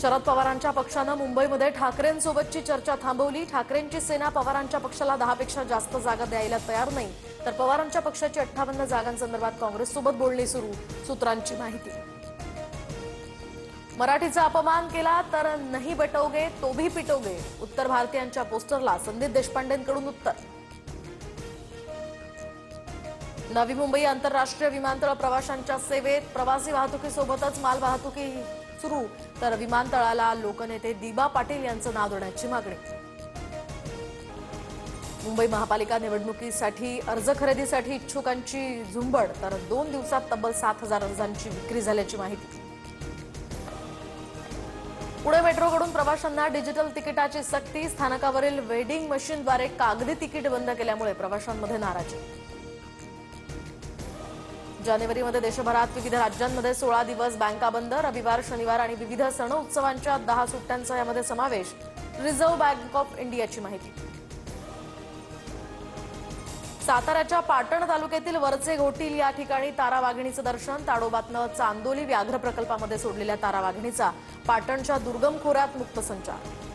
शरद पवारांच्या पक्षानं मुंबईमध्ये ठाकरेंसोबतची चर्चा थांबवली। ठाकरेंची सेना पवारांच्या पक्षाला 10 पेक्षा जास्त जागा द्यायला तयार नाही, तर पवारांच्या पक्षाची 58 जागांसंदर्भात काँग्रेससोबत बोलणी सुरू, सूत्रांची माहिती। मराठीचा अपमान केला तर नहीं बटोगे तो भी पिटोगे, उत्तर भारतीयांच्या पोस्टरला संदीप देशपांडेंकडून उत्तर। नवी मुंबई आंतरराष्ट्रीय विमानतळ प्रवाशांच्या सेवेत, प्रवासी वाहतुकीसोबतच मालवाहतुकी सुरू, तर विमानतळाला लोकनेते दिबा पाटील यांचं नाव देण्याची मागणी। मुंबई महापालिका निवडणुकीसाठी अर्ज खरेदीसाठी इच्छुकांची झुंबड, तर 2 दिवसात तब्बल 7,000 अर्जांची विक्री झाल्याची माहिती। पुणे मेट्रोकडून प्रवाशांना डिजिटल तिकिटाची सक्ती, स्थानकावरील वेडिंग मशीनद्वारे कागदी तिकीट बंद केल्यामुळे प्रवाशांमध्ये नाराजी। जानेवारीमध्ये देशभरात विविध राज्यांमध्ये 16 दिवस बँका बंद, रविवार शनिवार आणि विविध सण उत्सवांच्या 10 सुट्ट्यांचा यामध्ये समावेश, रिझर्व्ह बँक ऑफ इंडियाची माहिती। साताऱ्याच्या पाटण तालुक्यातील वरचे घोटील या ठिकाणी तारा वाघिणीचं दर्शन, ताडोबातनं चांदोली व्याघ्र प्रकल्पामध्ये सोडलेल्या तारा वाघिणीचा पाटणच्या दुर्गम खोऱ्यात मुक्त संचार।